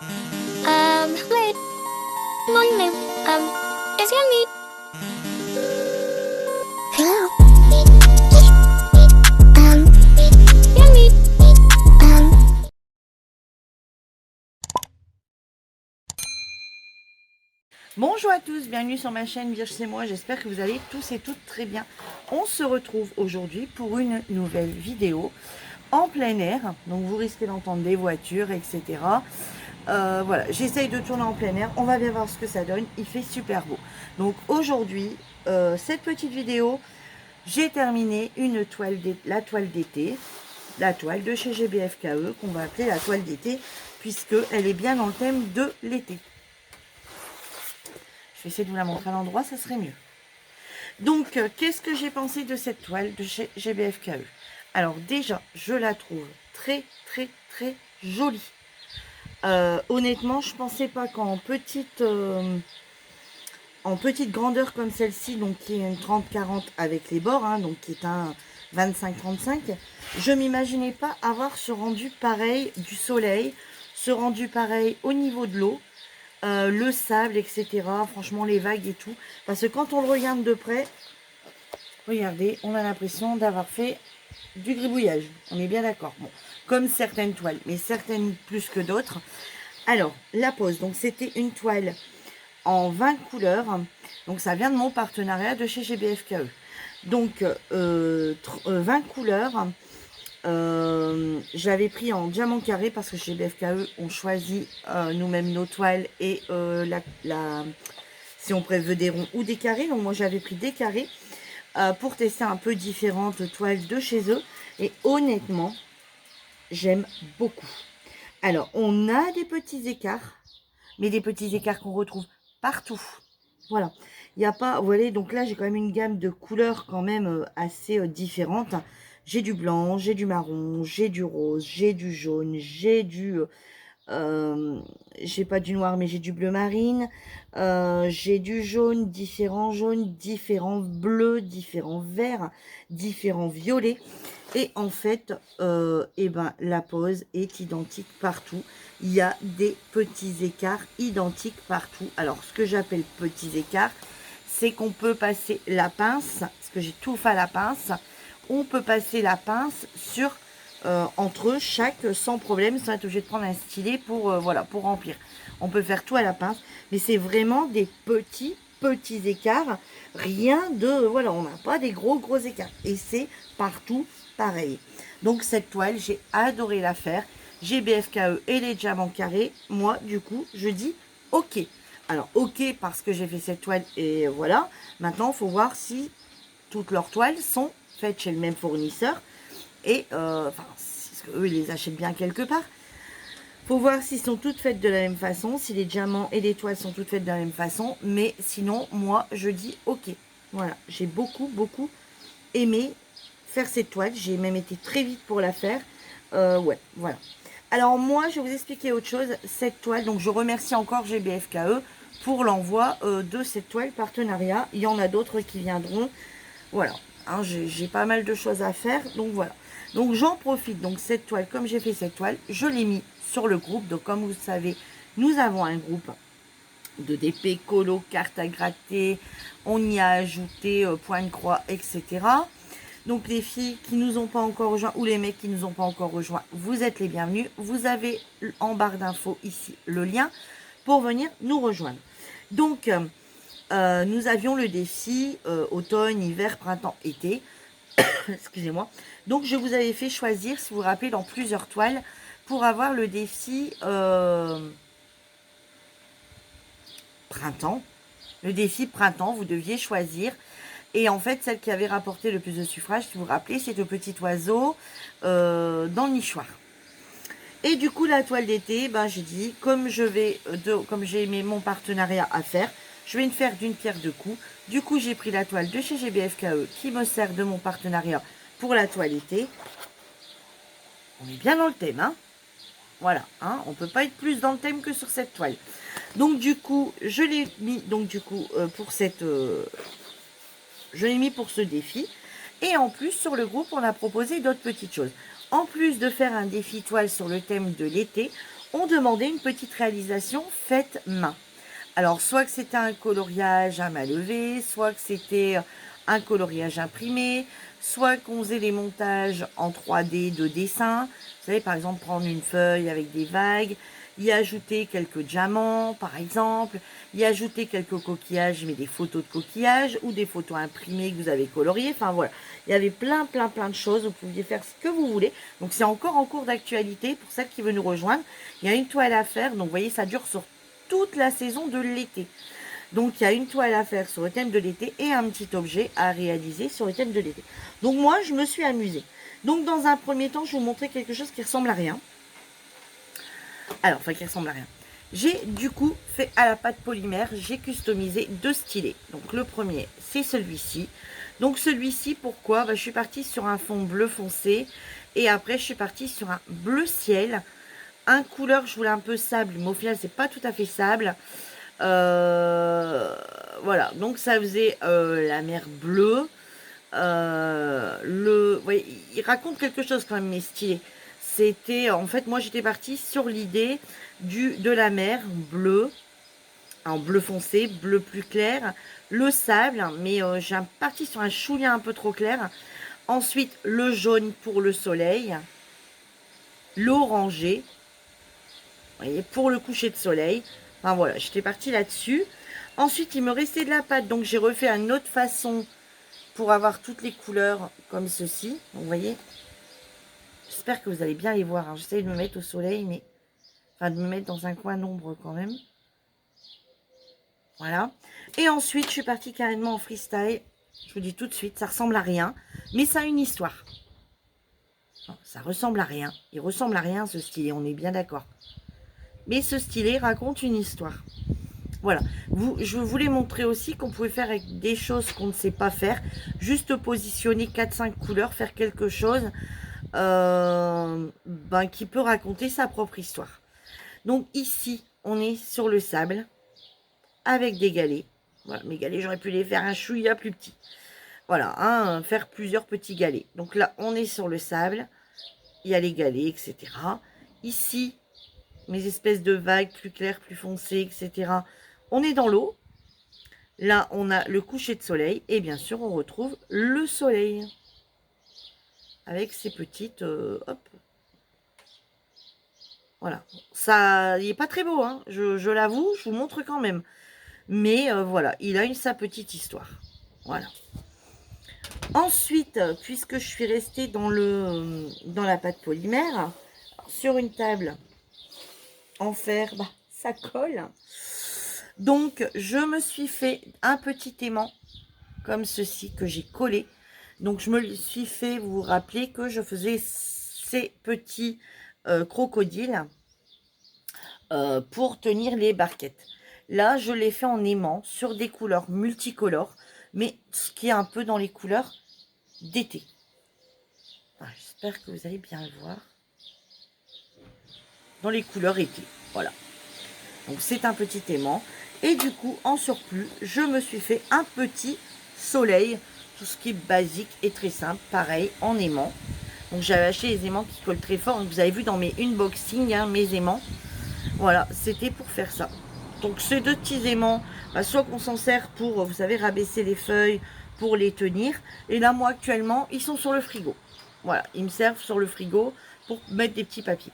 Wait, morning. Is your meet? Hello. Your meet. Bonjour à tous, bienvenue sur ma chaîne Virge c'est moi, j'espère que vous allez tous et toutes très bien. On se retrouve aujourd'hui pour une nouvelle vidéo en plein air, donc vous risquez d'entendre des voitures, etc. Voilà, j'essaye de tourner en plein air, on va bien voir ce que ça donne, il fait super beau. Donc aujourd'hui, cette petite vidéo, j'ai terminé la toile d'été, la toile de chez GBFKE, qu'on va appeler la toile d'été, puisqu'elle est bien dans le thème de l'été. Je vais essayer de vous la montrer à l'endroit, ça serait mieux. Donc, qu'est-ce que j'ai pensé de cette toile de chez GBFKE? Alors déjà, je la trouve très, très, très jolie. Honnêtement, je pensais pas qu'en petite grandeur comme celle-ci, donc qui est une 30-40 avec les bords, hein, donc qui est un 25-35, je m'imaginais pas avoir ce rendu pareil du soleil, ce rendu pareil au niveau de l'eau. Le sable, etc. Franchement, les vagues et tout. Parce que quand on le regarde de près, regardez, on a l'impression d'avoir fait du gribouillage. On est bien d'accord. Bon, comme certaines toiles, mais certaines plus que d'autres. Alors, la pose. Donc, c'était une toile en 20 couleurs. Donc, ça vient de mon partenariat de chez GBFKE. Donc, 20 couleurs. J'avais pris en diamant carré parce que chez BFKE on choisit nous-mêmes nos toiles et si on veut des ronds ou des carrés. Donc moi j'avais pris des carrés pour tester un peu différentes toiles de chez eux et honnêtement j'aime beaucoup. Alors on a des petits écarts, mais des petits écarts qu'on retrouve partout. Voilà, il n'y a pas, vous voyez, donc là j'ai quand même une gamme de couleurs quand même assez différentes. J'ai du blanc, j'ai du marron, j'ai du rose, j'ai du jaune, j'ai pas du noir mais j'ai du bleu marine, j'ai du jaune, différents jaunes, différents bleus, différents verts, différents violets. Et en fait, eh ben, la pose est identique partout. Il y a des petits écarts identiques partout. Alors, ce que j'appelle petits écarts, c'est qu'on peut passer la pince, parce que j'ai tout fait à la pince, on peut passer la pince sur entre chaque sans problème, sans être obligé de prendre un stylet pour, voilà, pour remplir. On peut faire tout à la pince, mais c'est vraiment des petits écarts, rien de, voilà, on n'a pas des gros écarts. Et c'est partout pareil. Donc cette toile, j'ai adoré la faire. GBFKE et les diamants carrés, moi, du coup, je dis ok. Alors, ok, parce que j'ai fait cette toile et voilà. Maintenant, il faut voir si toutes leurs toiles sont faites chez le même fournisseur. Et, enfin, parce qu'eux, ils les achètent bien quelque part. Faut voir s'ils sont toutes faites de la même façon, si les diamants et les toiles sont toutes faites de la même façon. Mais sinon, moi, je dis ok. Voilà, j'ai beaucoup aimé faire cette toile. J'ai même été très vite pour la faire. Ouais, voilà. Alors moi, je vais vous expliquer autre chose. Cette toile, donc je remercie encore GBFKE pour l'envoi de cette toile partenariat. Il y en a d'autres qui viendront. Voilà, hein, j'ai pas mal de choses à faire. Donc voilà. Donc j'en profite. Donc cette toile, comme j'ai fait cette toile, je l'ai mis sur le groupe. Donc comme vous le savez, nous avons un groupe de DP, colo, cartes à gratter. On y a ajouté point de croix, etc. Donc les filles qui nous ont pas encore rejoint ou les mecs qui nous ont pas encore rejoint, vous êtes les bienvenus. Vous avez en barre d'infos ici le lien pour venir nous rejoindre. Donc nous avions le défi automne, hiver, printemps, été. Excusez-moi. Donc je vous avais fait choisir, si vous vous rappelez, dans plusieurs toiles pour avoir le défi printemps. Le défi printemps, vous deviez choisir. Et en fait, celle qui avait rapporté le plus de suffrages, si vous vous rappelez, c'est le petit oiseau dans le nichoir. Et du coup, la toile d'été, ben, j'ai dit, comme j'ai aimé mon partenariat à faire, je vais me faire d'une pierre deux coups. Du coup, j'ai pris la toile de chez GBFKE qui me sert de mon partenariat pour la toile été. On est bien dans le thème, hein. Voilà, hein, on ne peut pas être plus dans le thème que sur cette toile. Donc du coup, je l'ai mis pour cette... je l'ai mis pour ce défi. Et en plus, sur le groupe, on a proposé d'autres petites choses. En plus de faire un défi toile sur le thème de l'été, on demandait une petite réalisation faite main. Alors, soit que c'était un coloriage à main levée, soit que c'était un coloriage imprimé, soit qu'on faisait des montages en 3D de dessin. Vous savez, par exemple, prendre une feuille avec des vagues, y ajouter quelques diamants, par exemple, y ajouter quelques coquillages, mais des photos de coquillages ou des photos imprimées que vous avez coloriées. Enfin, voilà. Il y avait plein de choses. Vous pouviez faire ce que vous voulez. Donc, c'est encore en cours d'actualité. Pour celle qui veut nous rejoindre, il y a une toile à faire. Donc, vous voyez, ça dure sur toute la saison de l'été. Donc, il y a une toile à faire sur le thème de l'été et un petit objet à réaliser sur le thème de l'été. Donc, moi, je me suis amusée. Donc, dans un premier temps, je vais vous montrer quelque chose qui ressemble à rien. Alors, enfin, qui ressemble à rien. J'ai du coup fait à la pâte polymère, j'ai customisé 2 stylets. Donc, le premier, c'est celui-ci. Donc, celui-ci, pourquoi? Je suis partie sur un fond bleu foncé et après, je suis partie sur un bleu ciel. Un couleur, je voulais un peu sable, mais au final, c'est pas tout à fait sable. Voilà, donc ça faisait la mer bleue. Ouais, il raconte quelque chose quand même, mais stylé. C'était, en fait, moi j'étais partie sur l'idée de la mer bleue, en bleu foncé, bleu plus clair, le sable, mais j'ai parti sur un chouïa un peu trop clair. Ensuite, le jaune pour le soleil, l'orangé, vous voyez, pour le coucher de soleil. Enfin voilà, j'étais partie là-dessus. Ensuite, il me restait de la pâte, donc j'ai refait une autre façon pour avoir toutes les couleurs comme ceci. Vous voyez, j'espère que vous allez bien les voir. Hein. J'essaie de me mettre au soleil, mais enfin de me mettre dans un coin d'ombre quand même. Voilà. Et ensuite, je suis partie carrément en freestyle. Je vous dis tout de suite, ça ressemble à rien, mais ça a une histoire. Non, ça ressemble à rien. Il ressemble à rien ce stylet, on est bien d'accord. Mais ce stylet raconte une histoire. Voilà. Je voulais montrer aussi qu'on pouvait faire avec des choses qu'on ne sait pas faire. Juste positionner 4-5 couleurs, faire quelque chose qui peut raconter sa propre histoire. Donc ici, on est sur le sable avec des galets. Voilà, mes galets, j'aurais pu les faire un chouïa plus petit. Voilà, hein, faire plusieurs petits galets. Donc là, on est sur le sable. Il y a les galets, etc. Ici, mes espèces de vagues plus claires, plus foncées, etc. On est dans l'eau. Là, on a le coucher de soleil. Et bien sûr, on retrouve le soleil. Avec ces petites... hop. Voilà. Ça, il n'est pas très beau, hein. Je l'avoue, je vous montre quand même. Mais voilà, il a sa petite histoire. Voilà. Ensuite, puisque je suis restée dans la pâte polymère, sur une table en fer, ça colle. Donc, je me suis fait un petit aimant comme ceci que j'ai collé. Donc, je me suis fait, vous vous rappelez que je faisais ces petits crocodiles pour tenir les barquettes. Là, je l'ai fait en aimant sur des couleurs multicolores, mais ce qui est un peu dans les couleurs d'été. J'espère que vous allez bien le voir. Dans les couleurs été, voilà. Donc, c'est un petit aimant. Et du coup, en surplus, je me suis fait un petit soleil. Tout ce qui est basique et très simple, pareil, en aimant. Donc, j'avais acheté les aimants qui collent très fort. Donc, vous avez vu dans mes unboxings, hein, mes aimants. Voilà, c'était pour faire ça. Donc, ces 2 petits aimants, soit qu'on s'en sert pour, vous savez, rabaisser les feuilles, pour les tenir. Et là, moi, actuellement, ils sont sur le frigo. Voilà, ils me servent sur le frigo pour mettre des petits papiers.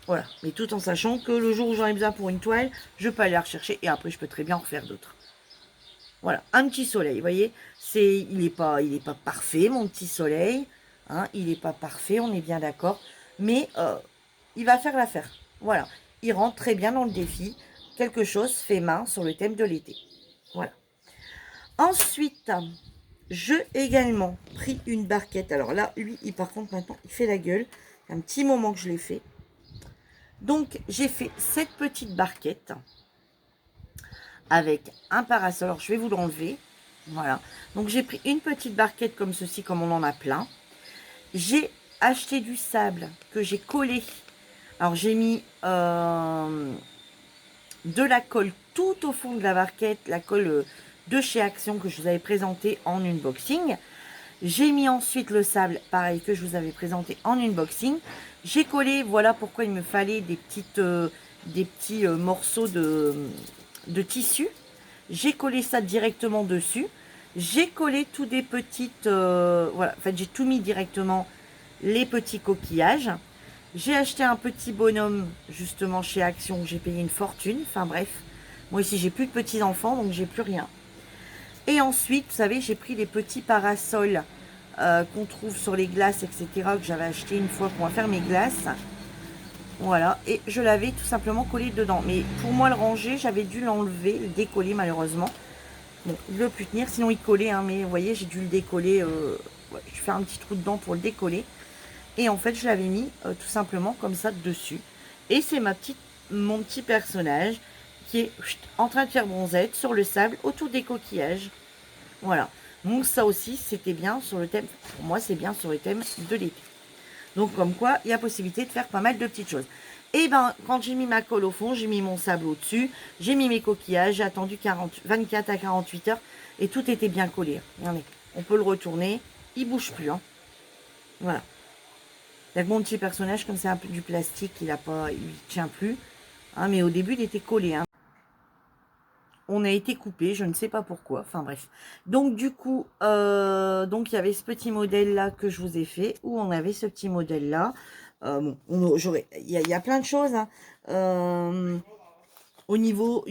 Voilà, mais tout en sachant que le jour où j'en ai besoin pour une toile, je peux aller la rechercher et après, je peux très bien en refaire d'autres. Voilà, un petit soleil, vous voyez, il n'est pas parfait, mon petit soleil. Hein, il n'est pas parfait, on est bien d'accord. Mais il va faire l'affaire. Voilà, il rentre très bien dans le défi. Quelque chose fait main sur le thème de l'été. Voilà. Ensuite, j'ai également pris une barquette. Alors là, lui, par contre, maintenant, il fait la gueule. Un petit moment que je l'ai fait. Donc, j'ai fait cette petite barquette avec un parasol. Alors, je vais vous l'enlever. Voilà. Donc, j'ai pris une petite barquette comme ceci, comme on en a plein. J'ai acheté du sable que j'ai collé. Alors, j'ai mis de la colle tout au fond de la barquette, la colle de chez Action que je vous avais présenté en unboxing. J'ai mis ensuite le sable, pareil, que je vous avais présenté en unboxing. J'ai collé, voilà pourquoi il me fallait des petits morceaux de tissu. J'ai collé ça directement dessus. J'ai collé tout des petites... voilà, en fait, j'ai tout mis directement les petits coquillages. J'ai acheté un petit bonhomme, justement, chez Action. J'ai payé une fortune. Enfin, bref. Moi, ici, j'ai plus de petits-enfants, donc j'ai plus rien. Et ensuite, vous savez, j'ai pris les petits parasols qu'on trouve sur les glaces, etc., que j'avais acheté une fois pour faire mes glaces. Voilà, et je l'avais tout simplement collé dedans. Mais pour moi, le ranger, j'avais dû l'enlever, le décoller malheureusement. Bon, il ne veut plus tenir, sinon il collait, hein, mais vous voyez, j'ai dû le décoller. Ouais, je vais faire un petit trou dedans pour le décoller. Et en fait, je l'avais mis tout simplement comme ça dessus. Et c'est mon petit personnage qui est en train de faire bronzette sur le sable autour des coquillages. Voilà. Donc ça aussi, c'était bien sur le thème. Pour moi, c'est bien sur le thème de l'été. Donc comme quoi, il y a possibilité de faire pas mal de petites choses. Et ben, quand j'ai mis ma colle au fond, j'ai mis mon sable au-dessus, j'ai mis mes coquillages, j'ai attendu 24 à 48 heures et tout était bien collé. Regardez, on peut le retourner, il bouge plus. Hein. Voilà. Avec mon petit personnage, comme c'est un peu du plastique, il tient plus. Hein, mais au début, il était collé. Hein. On a été coupé, je ne sais pas pourquoi. Enfin bref. Donc du coup, donc il y avait ce petit modèle là que je vous ai fait, où on avait ce petit modèle là. Bon, il y a plein de choses. Hein. Au niveau,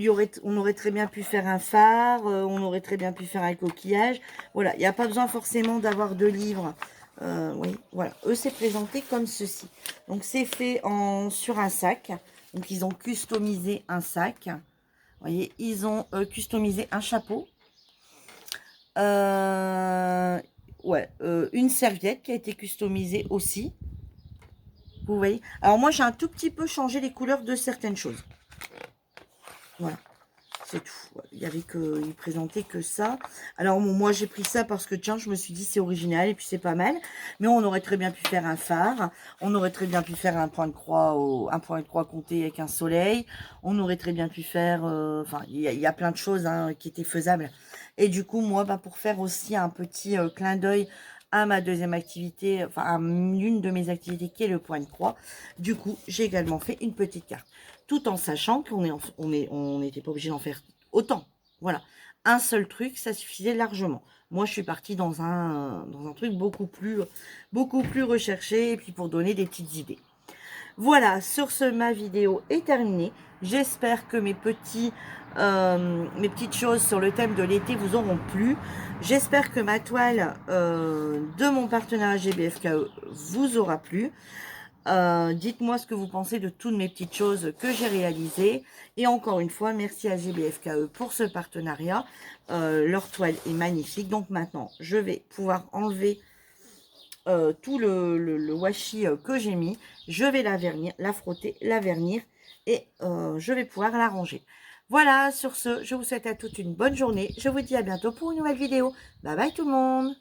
on aurait très bien pu faire un phare, on aurait très bien pu faire un coquillage. Voilà, il n'y a pas besoin forcément d'avoir deux livres. Oui, voilà. Eux, c'est présenté comme ceci. Donc, c'est fait sur un sac. Donc, ils ont customisé un sac. Vous voyez, ils ont customisé un chapeau. Une serviette qui a été customisée aussi. Vous voyez. Alors, moi, j'ai un tout petit peu changé les couleurs de certaines choses. Voilà. C'est tout. Il y avait que, il présentait que ça. Alors moi j'ai pris ça parce que tiens, je me suis dit c'est original et puis c'est pas mal. Mais on aurait très bien pu faire un phare. On aurait très bien pu faire un point de croix, un point de croix compté avec un soleil. On aurait très bien pu faire, enfin il y a plein de choses hein, qui étaient faisables. Et du coup moi, pour faire aussi un petit clin d'œil à ma deuxième activité, enfin à l'une de mes activités qui est le point de croix. Du coup j'ai également fait une petite carte. Tout en sachant qu'on n'était pas obligé d'en faire autant. Voilà. Un seul truc, ça suffisait largement. Moi, je suis partie dans un truc beaucoup plus recherché et puis pour donner des petites idées. Voilà, sur ce, ma vidéo est terminée. J'espère que mes petites choses sur le thème de l'été vous auront plu. J'espère que ma toile de mon partenariat GBFKE vous aura plu. Dites-moi ce que vous pensez de toutes mes petites choses que j'ai réalisées. Et encore une fois, merci à GBFKE pour ce partenariat. Leur toile est magnifique. Donc maintenant, je vais pouvoir enlever tout le washi que j'ai mis. Je vais la vernir, la frotter, la vernir et je vais pouvoir la ranger. Voilà, sur ce, je vous souhaite à toutes une bonne journée. Je vous dis à bientôt pour une nouvelle vidéo. Bye bye tout le monde!